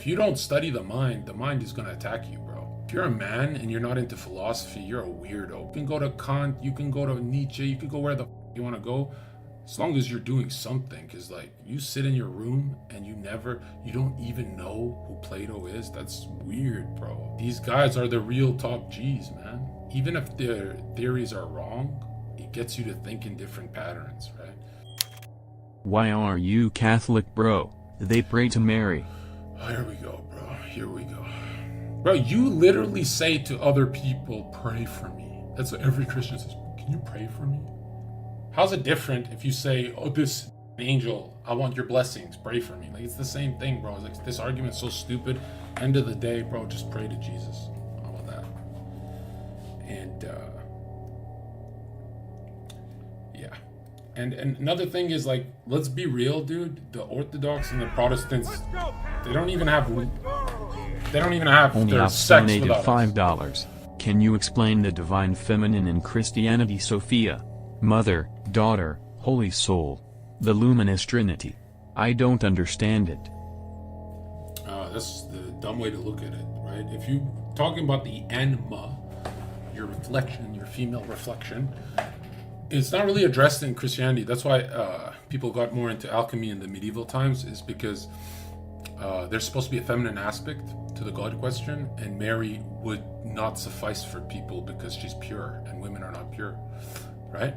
If you don't study the mind is going to attack you, bro. If you're a man and you're not into philosophy, you're a weirdo. You can go to Kant, you can go to Nietzsche, you can go where the you want to go, as long as you're doing something. Because like, you sit in your room and you don't even know who Plato is. That's weird, bro. These guys are the real top G's, man. Even if their theories are wrong, it gets you to think in different patterns, right? Why are you Catholic, bro? They pray to Mary. Oh, here we go, bro. Here we go. Bro, you literally say to other people, pray for me. That's what every Christian says. Can you pray for me? How's it different if you say, oh, this angel, I want your blessings, pray for me? Like, it's the same thing, bro. It's like, this argument's so stupid. End of the day, bro, just pray to Jesus. How about that? And, yeah. And another thing is, like, let's be real, dude. The Orthodox and the Protestants, they don't even have Only their Ops sex donated without us. $5. Can you explain the divine feminine in Christianity? Sophia, Mother, Daughter, Holy Soul, the luminous Trinity. I don't understand it. That's the dumb way to look at it, right? If you're talking about the anima, your reflection, your female reflection, it's not really addressed in Christianity. That's why people got more into alchemy in the medieval times, is because there's supposed to be a feminine aspect to the God question, and Mary would not suffice for people because she's pure and women are not pure, right?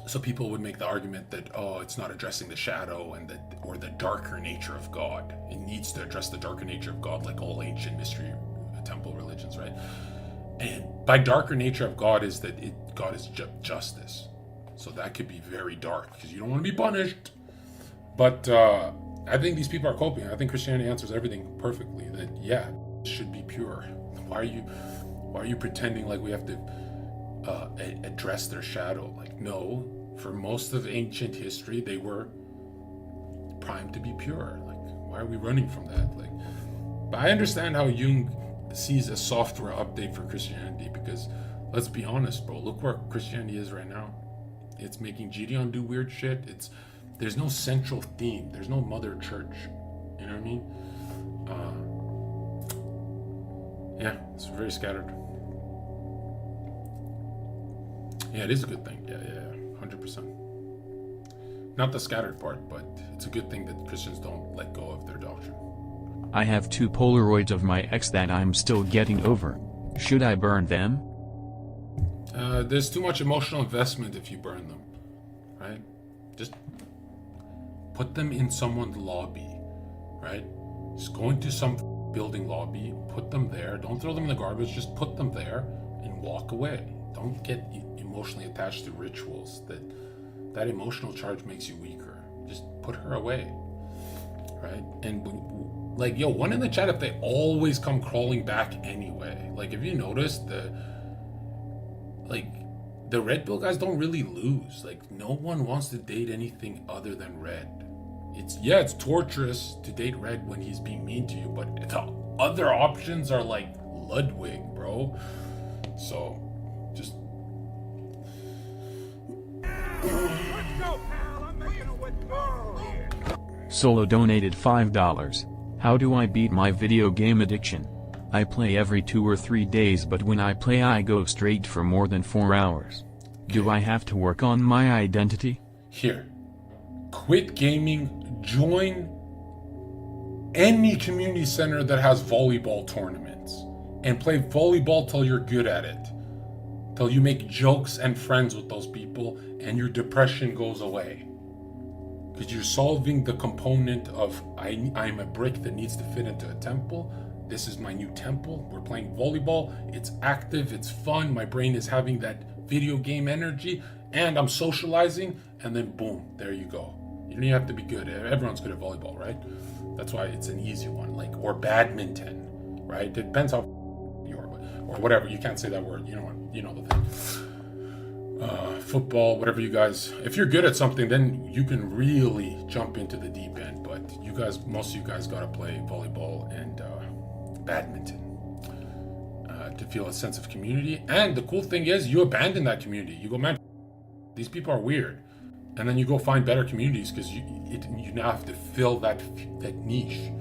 So people would make the argument that, oh, it's not addressing the shadow or the darker nature of God. It needs to address the darker nature of God, like all ancient mystery temple religions, right? And by darker nature of God is that God is justice. So that could be very dark because you don't want to be punished. But I think these people are coping. I think Christianity answers everything perfectly. That, yeah, it should be pure. Why are you pretending like we have to address their shadow? Like, no, for most of ancient history they were primed to be pure. Like, why are we running from that? Like, but I understand how Jung sees a software update for Christianity, because let's be honest, bro, look where Christianity is right now. It's making Gideon do weird shit. There's no central theme. There's no mother church. You know what I mean? Yeah, it's very scattered. Yeah, it is a good thing. Yeah, 100%. Not the scattered part, but it's a good thing that Christians don't let go of their doctrine. I have 2 Polaroids of my ex that I'm still getting over. Should I burn them? There's too much emotional investment if you burn them, right? Just put them in someone's lobby, right? Just go into some building lobby, put them there. Don't throw them in the garbage. Just put them there and walk away. Don't get emotionally attached to rituals. That emotional charge makes you weaker. Just put her away, right? And like, yo, one in the chat if they always come crawling back anyway. Like, if you notice, the red pill guys don't really lose. Like, no one wants to date anything other than red. It's torturous to date red when he's being mean to you, but the other options are like Ludwig, bro. So just Let's go, pal. I'm making a withdrawal here. Solo donated $5. How do I beat my video game addiction? I play every 2 or 3 days, but when I play I go straight for more than 4 hours. Do I have to work on my identity? here. Quit gaming, join any community center that has volleyball tournaments, and play volleyball till you're good at it. Till you make jokes and friends with those people and your depression goes away. Because you're solving the component of I'm a brick that needs to fit into a temple. This is my new temple. We're playing volleyball. It's active. It's fun. My brain is having that video game energy. And I'm socializing. And then boom, there you go. You don't even have to be good. Everyone's good at volleyball, right? That's why it's an easy one. Or badminton, right? It depends how you are. Or whatever. You can't say that word. You know the thing. Football, whatever you guys, if you're good at something, then you can really jump into the deep end. But most of you guys gotta play volleyball and badminton to feel a sense of community. And the cool thing is, you abandon that community. You go, man, these people are weird, and then you go find better communities because you now have to fill that niche.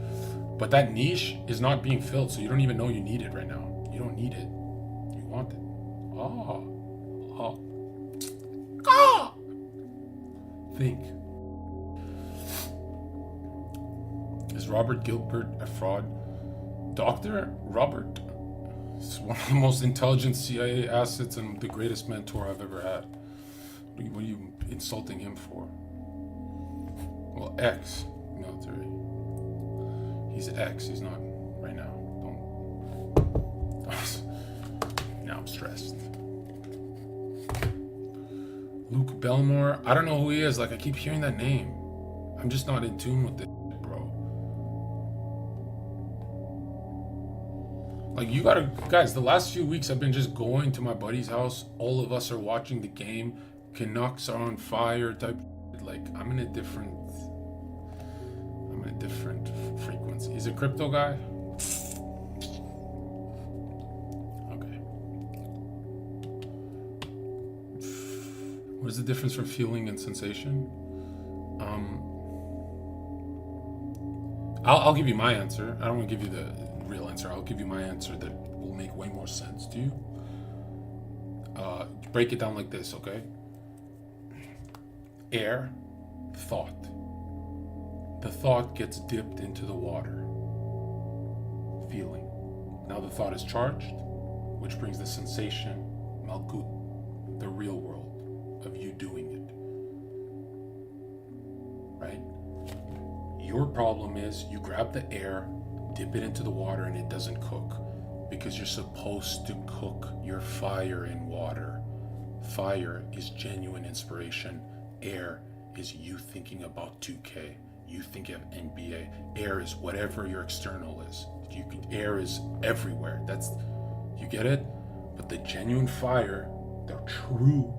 But that niche is not being filled, so you don't even know you need it right now. You don't need it. You want it. Think. Is Robert Gilbert a fraud? Dr. Robert is one of the most intelligent CIA assets and the greatest mentor I've ever had. What are you insulting him for? Well, ex-military. He's ex. He's not right now. Don't. Now I'm stressed. Luke Belmore. I don't know who he is. Like, I keep hearing that name. I'm just not in tune with it, bro. Like, you gotta, guys, the last few weeks I've been just going to my buddy's house. All of us are watching the game. Canucks are on fire type. Like, I'm in a different frequency. He's a crypto guy? Okay. What is the difference from feeling and sensation? I'll give you my answer. I don't want to give you the real answer. I'll give you my answer that will make way more sense to you. Break it down like this, okay? Air, thought. The thought gets dipped into the water. Feeling. Now the thought is charged, which brings the sensation, malkut, the real world of you doing it. Right? Your problem is you grab the air, dip it into the water, and it doesn't cook because you're supposed to cook your fire in water. Fire is genuine inspiration. Air is you thinking about 2K. You think of NBA. Air is whatever your external is. Air is everywhere. You get it? But the genuine fire, the true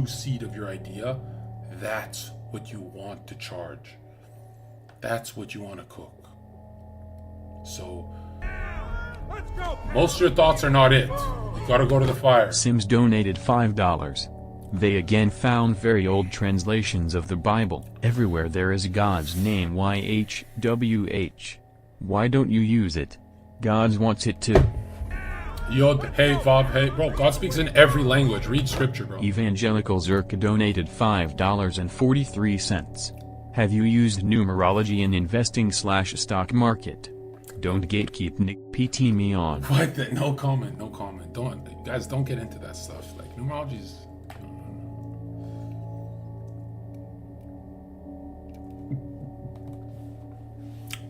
seed of your idea, that's what you want to charge. That's what you want to cook. So, most of your thoughts are not it. You gotta go to the fire. Sims donated $5. They again found very old translations of the Bible. Everywhere there is God's name YHWH. Why don't you use it? God wants it too. Yod, hey, Vav, hey. Bro, God speaks in every language. Read scripture, bro. Evangelical Zherka donated $5.43. Have you used numerology in investing/stock market? Don't gatekeep Nick PT me on. What? No comment. Guys, don't get into that stuff. Like, numerology is...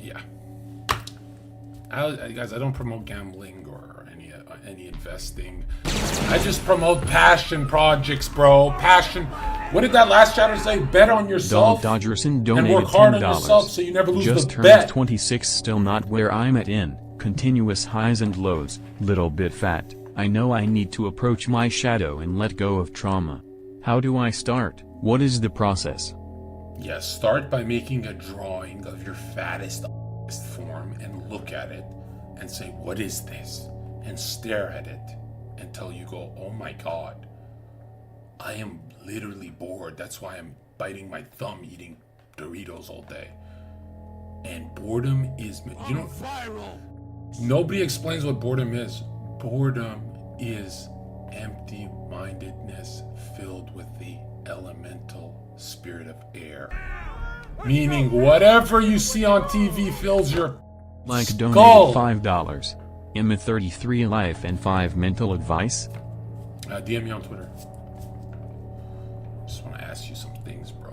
Yeah. Guys, I don't promote gambling or any investing. I just promote passion projects, bro. Passion. What did that last chatter say? Bet on yourself. Donald Dodgerson donated and work hard $10. on yourself so you never lose Just the turned bet. 26, still not where I'm at in continuous highs and lows, little bit fat. I know I need to approach my shadow and let go of trauma. How do I start? What is the process? Yes, start by making a drawing of your fattest form and look at it and say, what is this? And stare at it until you go, oh my God, I am literally bored. That's why I'm biting my thumb eating Doritos all day. And boredom is, you know, nobody explains what boredom is. Boredom is empty-mindedness filled with the elemental spirit of air. Meaning whatever you see on TV fills your Like skull. donated $5. Emma 33 life and 5 mental advice. DM me on Twitter. Just want to ask you some things, bro.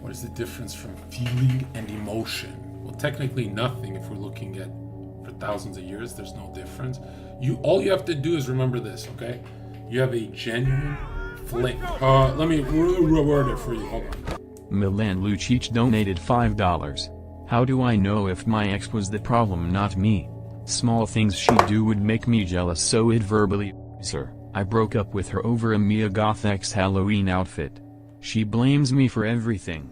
What is the difference from feeling and emotion? Well, technically nothing. If we're looking at for thousands of years, there's no difference. All you have to do is remember this, okay? You have a genuine flame. Let me reword it for you. Hold on. Milan Lucic donated $5. How do I know if my ex was the problem, not me? Small things she do would make me jealous, so it verbally her. I broke up with her over a Mia Goth X Halloween outfit. She blames me for everything.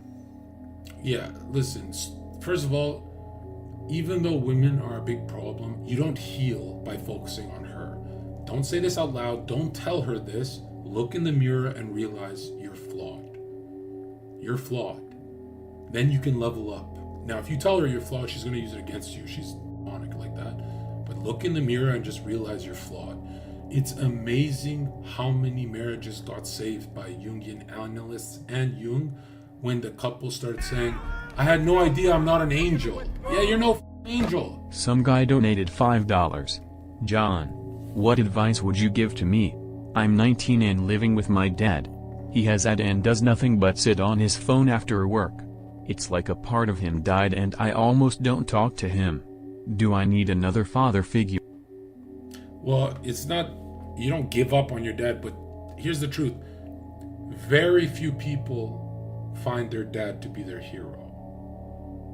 Yeah, listen, first of all, even though women are a big problem, you don't heal by focusing on her. Don't say this out loud. Don't tell her this. Look in the mirror and realize you're flawed. you're flawed. Then you can level up. Now, if you tell her you're flawed, she's going to use it against you. She's demonic like that. But look in the mirror and just realize you're flawed. It's amazing how many marriages got saved by Jungian analysts and Jung when the couple started saying, I had no idea I'm not an angel. Yeah, you're no angel. Some guy donated $5. John, what advice would you give to me? I'm 19 and living with my dad. He has AD and does nothing but sit on his phone after work. It's like a part of him died and I almost don't talk to him. Do I need another father figure? Well, it's not, you don't give up on your dad, but here's the truth. Very few people find their dad to be their hero.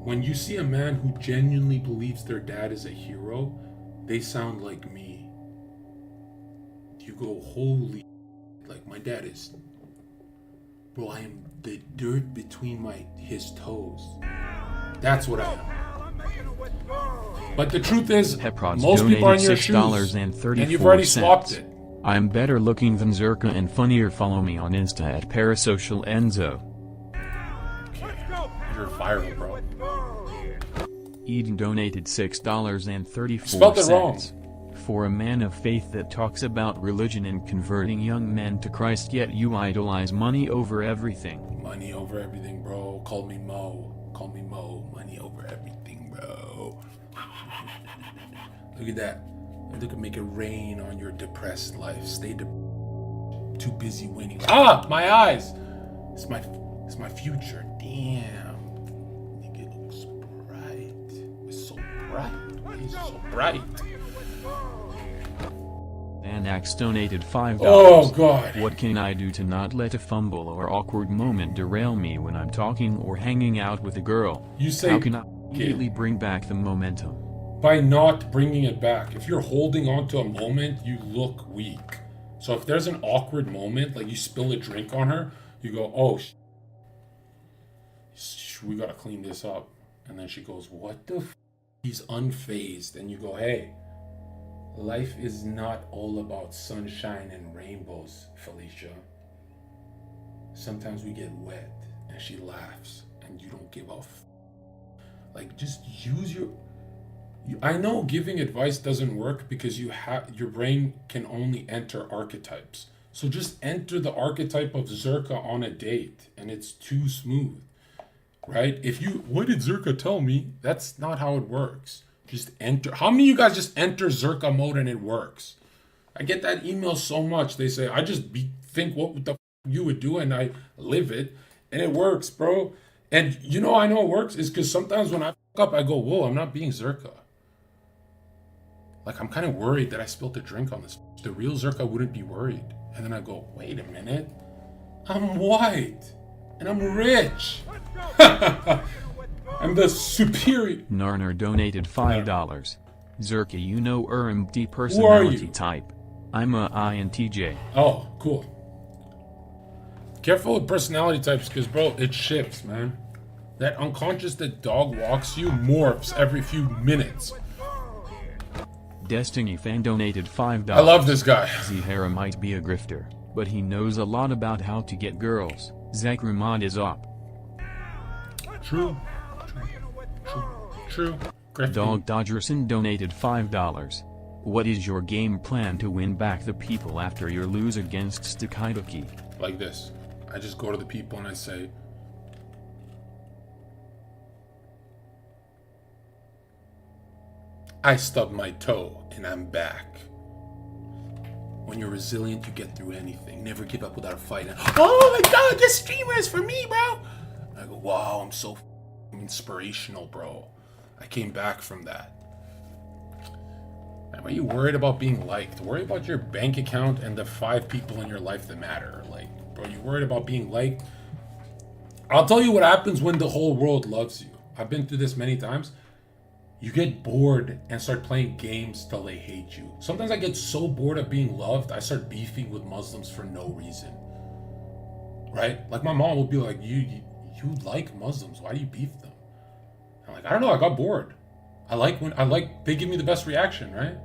When you see a man who genuinely believes their dad is a hero, they sound like me. You go, holy, like my dad is. Bro, I am the dirt between his toes. That's what I am. But the truth is, Peprods most people are in your donated shoes, $6.34. and you've already swapped it. I'm better looking than Zherka and funnier. Follow me on Insta at Parasocial Enzo. You're viral, bro. Eden donated $6.34. Spelled it wrong. For a man of faith that talks about religion and converting young men to Christ, yet you idolize money over everything. Money over everything, bro. Call me Mo. Call me Mo. Money over everything, bro. Look at that. Look at make it rain on your depressed life. Stay too busy winning. Ah, my eyes. It's my future. Damn. Nigga looks bright. It's so bright. It's so bright. Anax donated $5. Oh, God. What can I do to not let a fumble or awkward moment derail me when I'm talking or hanging out with a girl? You say, how can I immediately bring back the momentum? By not bringing it back. If you're holding on to a moment, you look weak. So if there's an awkward moment, like you spill a drink on her, you go, oh, we gotta clean this up. And then she goes, what the f? He's unfazed. And you go, hey, life is not all about sunshine and rainbows, Felicia. Sometimes we get wet. And she laughs. And you don't give a f. Like, just use your... I know giving advice doesn't work because your brain can only enter archetypes. So just enter the archetype of Zherka on a date, and it's too smooth, right? What did Zherka tell me? That's not how it works. Just enter. How many of you guys just enter Zherka mode and it works? I get that email so much. They say, I just think what the you would do, and I live it, and it works, bro. And you know I know it works is because sometimes when I up, I go, whoa, I'm not being Zherka. Like, I'm kind of worried that I spilled a drink on this. The real Zherka wouldn't be worried. And then I go, wait a minute. I'm white. And I'm rich. I'm the superior. Narner donated $5. Zherka, you know empty personality type. I'm a INTJ. Oh, cool. Careful with personality types because, bro, it shifts, man. That unconscious that dog walks you morphs every few minutes. Destiny fan donated $5. I love this guy. Zahara might be a grifter, but he knows a lot about how to get girls. Zach Ramad is up. True. Grifting. Dog Dodgerson donated $5. What is your game plan to win back the people after your lose against Stakaidoki? Like this. I just go to the people and I say, I stubbed my toe and I'm back. When you're resilient, you get through anything. Never give up without a fight. Oh my God, this streamer is for me, bro. I go, wow, I'm so inspirational, bro. I came back from that. Man, why are you worried about being liked? Worry about your bank account and the 5 people in your life that matter. Like, bro, you worried about being liked? I'll tell you what happens when the whole world loves you. I've been through this many times. You get bored and start playing games till they hate you. Sometimes I get so bored of being loved, I start beefing with Muslims for no reason. Right? Like my mom will be like, you like Muslims, why do you beef them? I'm like, I don't know, I got bored. They give me the best reaction, right?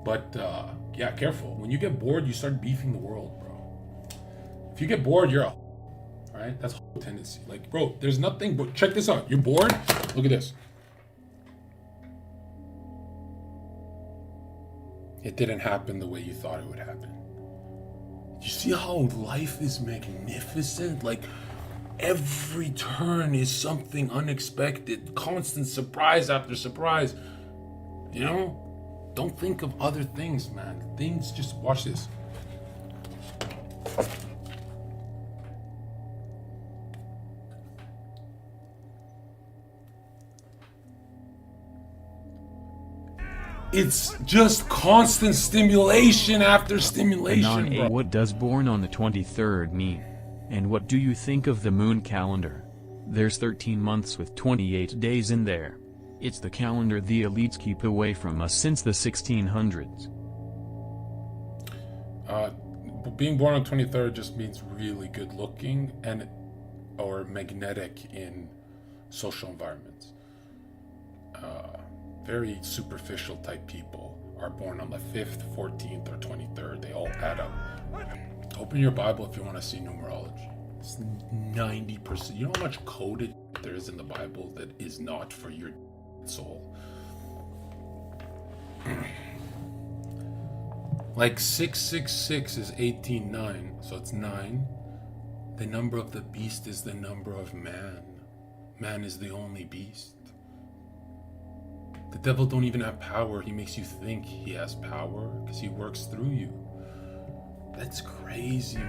But yeah, careful. When you get bored, you start beefing the world, bro. If you get bored, you're a... right? That's whole tendency. Like, bro, there's nothing but, check this out. You're bored? Look at this. It didn't happen the way you thought it would happen. You see how life is magnificent? Like, every turn is something unexpected, constant surprise after surprise. You know? Don't think of other things, man. Things, just watch this. It's just constant stimulation after stimulation, bro. What does born on the 23rd mean? And what do you think of the moon calendar? There's 13 months with 28 days in there. It's the calendar the elites keep away from us since the 1600s. Being born on 23rd just means really good looking and or magnetic in social environments. Very superficial type people are born on the 5th, 14th, or 23rd. They all add up. Open your Bible if you want to see numerology. It's 90%. You know how much coded there is in the Bible that is not for your soul? Like 666 is 18:9, so it's 9. The number of the beast is the number of man. Man is the only beast. The devil don't even have power. He makes you think he has power because he works through you. That's crazy.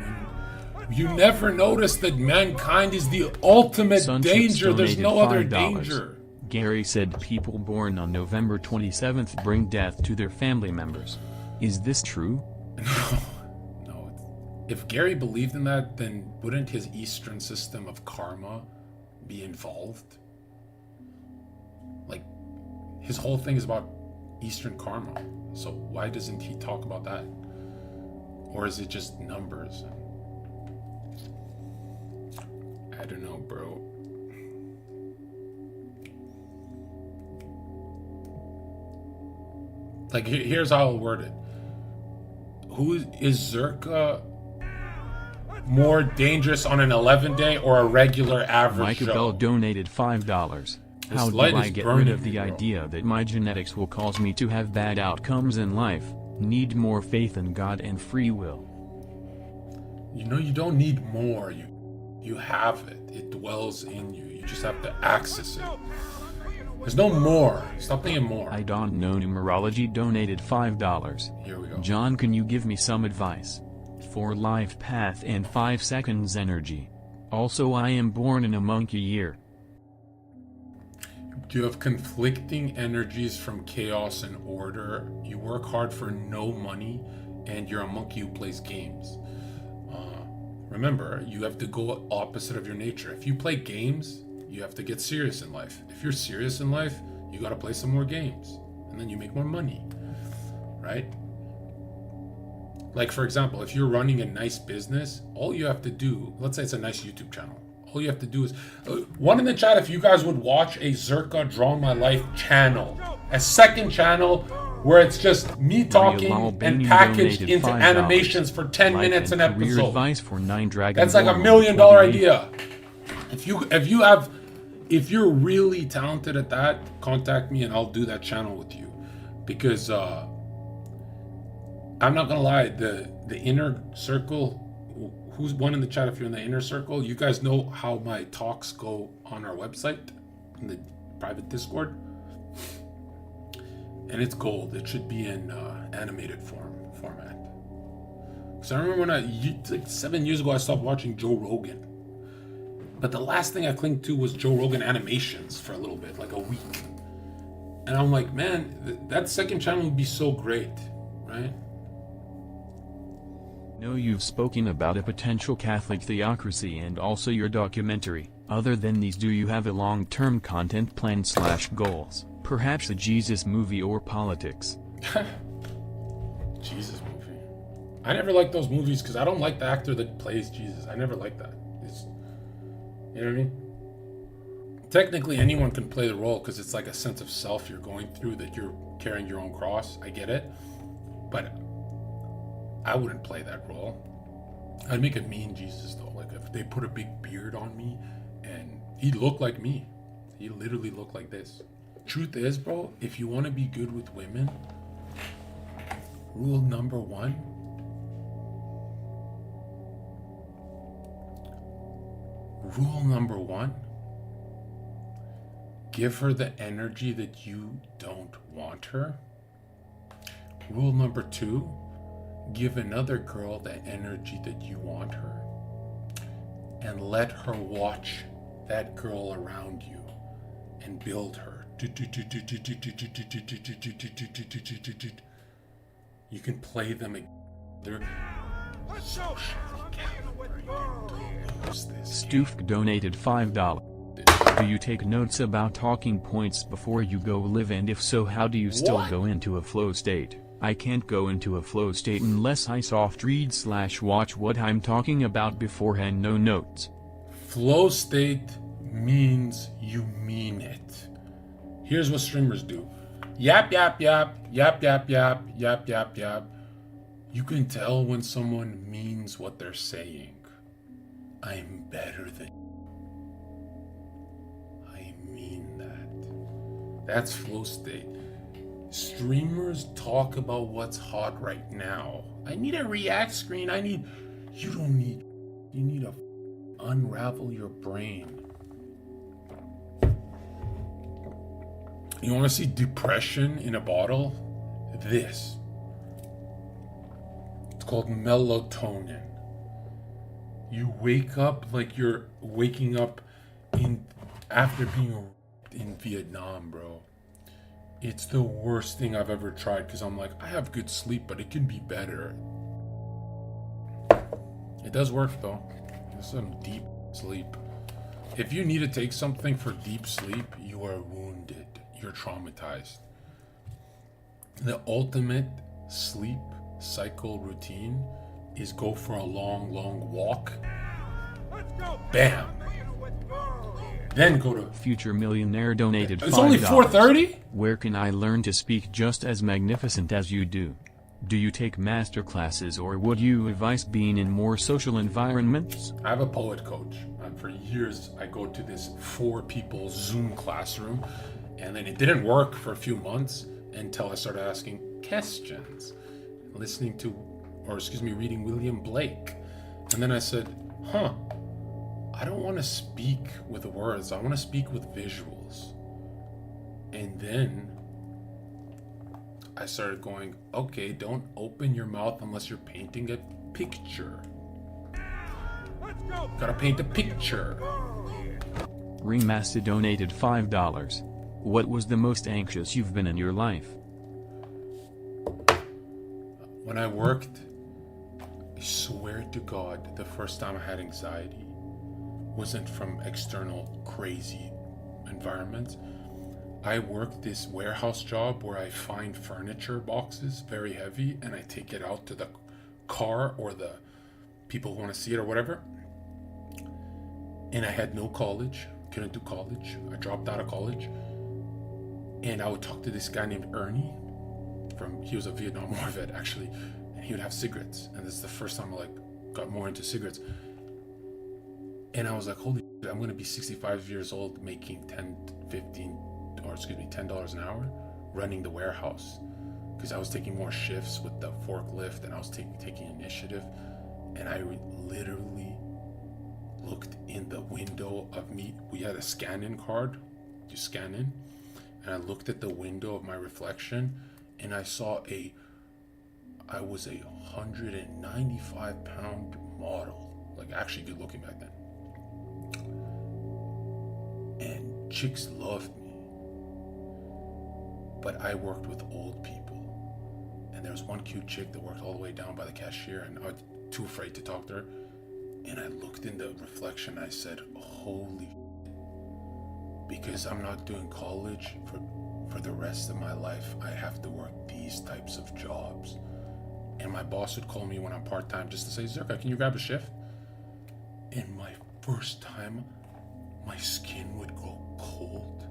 You never notice that mankind is the ultimate danger. There's no other danger. Gary said people born on November 27th bring death to their family members. Is this true? No. If Gary believed in that, then wouldn't his Eastern system of karma be involved? Like, his whole thing is about Eastern karma. So why doesn't he talk about that? Or is it just numbers? I don't know, bro. Like, here's how I'll word it. Who is Zherka more dangerous on an 11-day or a regular average Micah Joe? Bell donated $5. How do I get rid of the idea that my genetics will cause me to have bad outcomes in life? Need more faith in God and free will. You know, you don't need more. You have it. It dwells in you. You just have to access it. There's no more. Stop thinking more. I don't know. Numerology donated $5. Here we go. John, can you give me some advice? For life path and 5 seconds energy. Also, I am born in a monkey year. You have conflicting energies from chaos and order. You work hard for no money, and you're a monkey who plays games. Remember, you have to go opposite of your nature. If you play games, you have to get serious in life. If you're serious in life, you got to play some more games, and then you make more money, right? Like, for example, if you're running a nice business, all you have to do, let's say it's a nice YouTube channel. All you have to do is, one in the chat if you guys would watch a Zherka Draw My Life channel. A second channel where it's just me talking and packaged into $5. animations for 10 minutes an episode. Advice for 9 That's like $1 million idea. If you're really talented at that, contact me and I'll do that channel with you. Because I'm not gonna lie, the inner circle, who's one in the chat if you're in the inner circle, you guys know how my talks go on our website, in the private Discord. And it's gold. It should be in animated format. Because I remember like 7 years ago, I stopped watching Joe Rogan. But the last thing I clinged to was Joe Rogan animations for a little bit, like a week. And I'm like, man, that second channel would be so great, right? No, you've spoken about a potential Catholic theocracy and also your documentary. Other than these, do you have a long-term content plan / goals? Perhaps a Jesus movie or politics? Jesus movie. I never liked those movies because I don't like the actor that plays Jesus. I never liked that. You know what I mean? Technically, anyone can play the role because it's like a sense of self you're going through, that you're carrying your own cross. I get it. But I wouldn't play that role. I'd make a mean Jesus though. Like if they put a big beard on me and he looked like me. He literally looked like this. Truth is, bro, if you want to be good with women, rule number one, give her the energy that you don't want her. Rule number two, give another girl the energy that you want her. And let her watch that girl around you and build her. You can play them together. Stoofk donated $5. Do you take notes about talking points before you go live, and if so, how do you still go into a flow state? I can't go into a flow state unless I soft read / watch what I'm talking about beforehand, no notes. Flow state means you mean it. Here's what streamers do. Yap, yap, yap, yap, yap, yap, yap, yap, yap. You can tell when someone means what they're saying. I'm better than you. I mean that. That's flow state. Streamers talk about what's hot right now. I need a react screen. You need to unravel your brain. You want to see depression in a bottle? This. It's called melatonin. You wake up like you're waking up after being in Vietnam, bro. It's the worst thing I've ever tried because I'm like, I have good sleep, but it can be better. It does work though. It's some deep sleep. If you need to take something for deep sleep, you are wounded. You're traumatized. The ultimate sleep cycle routine is go for a long, long walk. Bam. Then go to Future Millionaire donated $5. It's only 4:30? Where can I learn to speak just as magnificent as you do? Do you take master classes, or would you advise being in more social environments? I have a poet coach. And for years, I go to this 4 people Zoom classroom. And then it didn't work for a few months until I started asking questions. Reading William Blake. And then I said, I don't want to speak with words. I want to speak with visuals. And then I started going, okay, don't open your mouth unless you're painting a picture. Gotta paint a picture. Remasta donated $5. What was the most anxious you've been in your life? When I worked, I swear to God, the first time I had anxiety wasn't from external crazy environments. I worked this warehouse job where I find furniture boxes very heavy and I take it out to the car or the people who want to see it or whatever. And I had no college, couldn't do college. I dropped out of college. And I would talk to this guy named Ernie he was a Vietnam War vet actually, and he would have cigarettes. And this is the first time I got more into cigarettes. And I was like, holy shit, I'm gonna be 65 years old making $10 an hour running the warehouse. Because I was taking more shifts with the forklift and I was taking initiative. And I literally looked in the window of me. We had a scan-in card. You scan in. And I looked at the window of my reflection and I saw I was a 195 pound model, like actually good looking back then. And chicks loved me. But I worked with old people. And there was one cute chick that worked all the way down by the cashier and I was too afraid to talk to her. And I looked in the reflection, I said, holy, because I'm not doing college for the rest of my life. I have to work these types of jobs. And my boss would call me when I'm part-time just to say, Zherka, can you grab a shift? And my first time, my skin would go cold.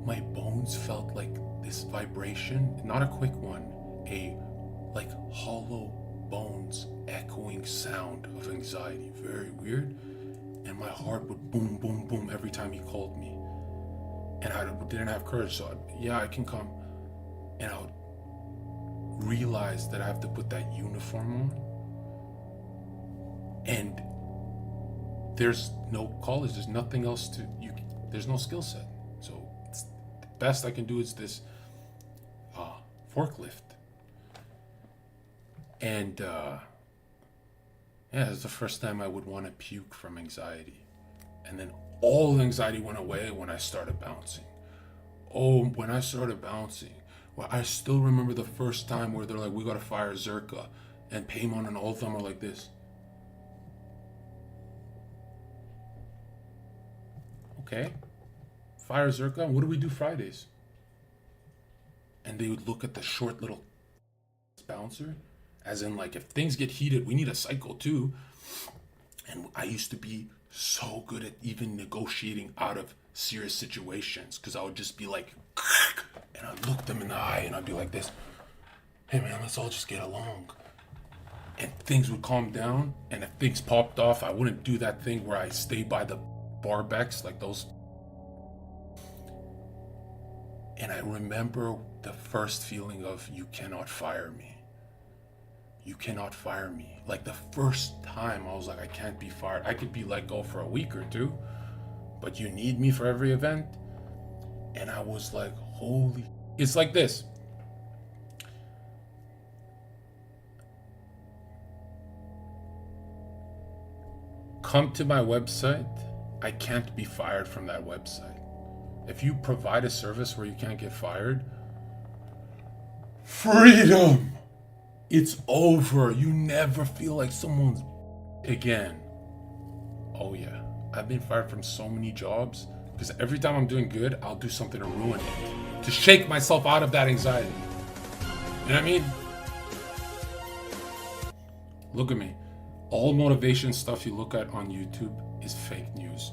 My bones felt like this vibration, not a quick one, a like hollow bones echoing sound of anxiety. Very weird. And my heart would boom, boom, boom every time he called me. And I didn't have courage, so I can come. And I would realize that I have to put that uniform on. And there's no college, there's nothing else there's no skill set. So the best I can do is this forklift. And it was the first time I would want to puke from anxiety. And then all the anxiety went away when I started bouncing. When I started bouncing, well, I still remember the first time where they're like, we gotta fire Zherka, and Paimon and all of them are like this. Okay, fire Zherka, what do we do Fridays? And they would look at the short little bouncer, as in like, if things get heated, we need a cycle too. And I used to be so good at even negotiating out of serious situations, because I would just be like, and I'd look them in the eye and I'd be like this, hey man, let's all just get along. And things would calm down, and if things popped off, I wouldn't do that thing where I stay by the barbecks, like those. And I remember the first feeling of, you cannot fire me. You cannot fire me. Like the first time I was like, I can't be fired. I could be let go for a week or two, but you need me for every event. And I was like, holy, it's like this. Come to my website. I can't be fired from that website. If you provide a service where you can't get fired, freedom. It's over. You never feel like someone's again. Oh yeah, I've been fired from so many jobs because every time I'm doing good, I'll do something to ruin it, to shake myself out of that anxiety. You know what I mean? Look at me. All motivation stuff you look at on YouTube is fake news.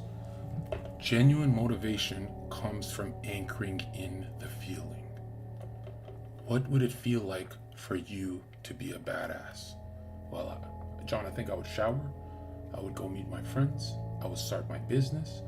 Genuine motivation comes from anchoring in the feeling. What would it feel like for you to be a badass? Well, John, I think I would shower. I would go meet my friends. I would start my business.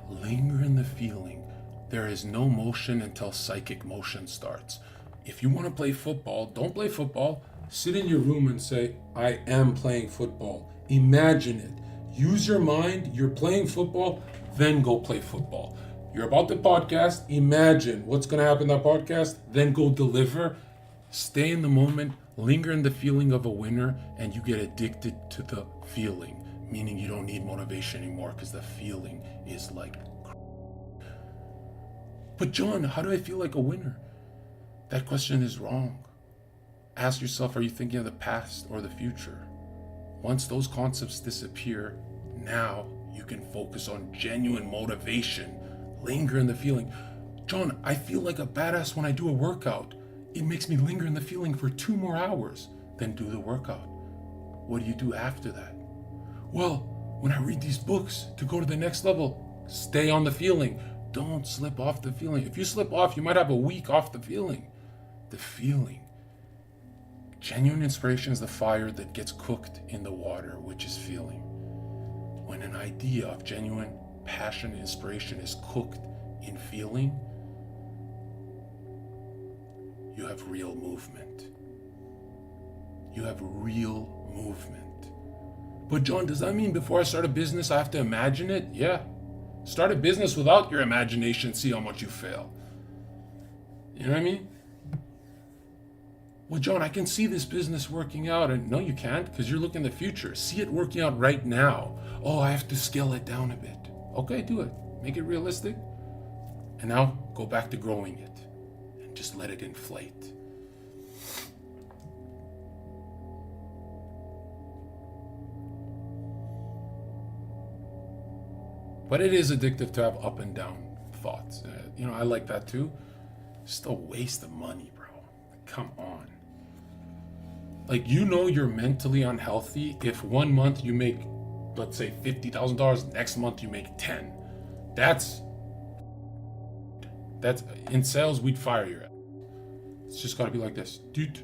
Linger in the feeling. There is no motion until psychic motion starts. If you want to play football, don't play football. Sit in your room and say, I am playing football. Imagine it. Use your mind. You're playing football, then go play football. You're about to podcast. Imagine what's going to happen in that podcast, then go deliver. Stay in the moment, linger in the feeling of a winner, and you get addicted to the feeling, meaning you don't need motivation anymore because the feeling is like. But John, how do I feel like a winner? That question is wrong. Ask yourself, are you thinking of the past or the future? Once those concepts disappear, now you can focus on genuine motivation. Linger in the feeling. John, I feel like a badass when I do a workout. It makes me linger in the feeling for 2 more hours, then do the workout. What do you do after that? Well, when I read these books to go to the next level, stay on the feeling. Don't slip off the feeling. If you slip off, you might have a week off the feeling. The feeling. Genuine inspiration is the fire that gets cooked in the water, which is feeling. When an idea of genuine passion and inspiration is cooked in feeling, you have real movement. You have real movement. But John, does that mean before I start a business, I have to imagine it? Yeah. Start a business without your imagination, see how much you fail. You know what I mean? Well, John, I can see this business working out. And no, you can't, because you're looking at the future. See it working out right now. Oh, I have to scale it down a bit. Okay, do it. Make it realistic. And now go back to growing it. And just let it inflate. But it is addictive to have up and down thoughts. I like that too. Just a waste of money, bro. Come on. Like, you're mentally unhealthy if 1 month you make, let's say, $50,000, next month you make 10. That's in sales, we'd fire you. It's just got to be like this. Dude,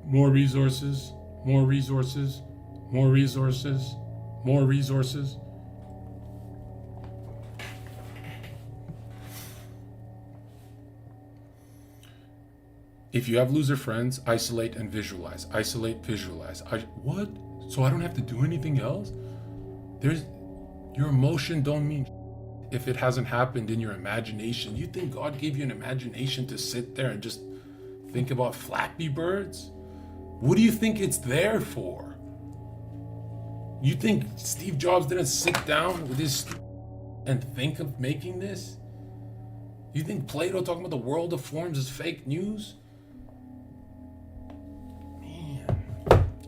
more resources, more resources, more resources, more resources. If you have loser friends, isolate and visualize. Isolate, visualize. What? So I don't have to do anything else? Your emotion don't mean if it hasn't happened in your imagination. You think God gave you an imagination to sit there and just think about Flappy Birds? What do you think it's there for? You think Steve Jobs didn't sit down with his and think of making this? You think Plato talking about the world of forms is fake news?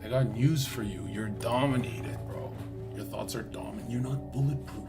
I got news for you. You're dominated, bro. Your thoughts are dominant. You're not bulletproof.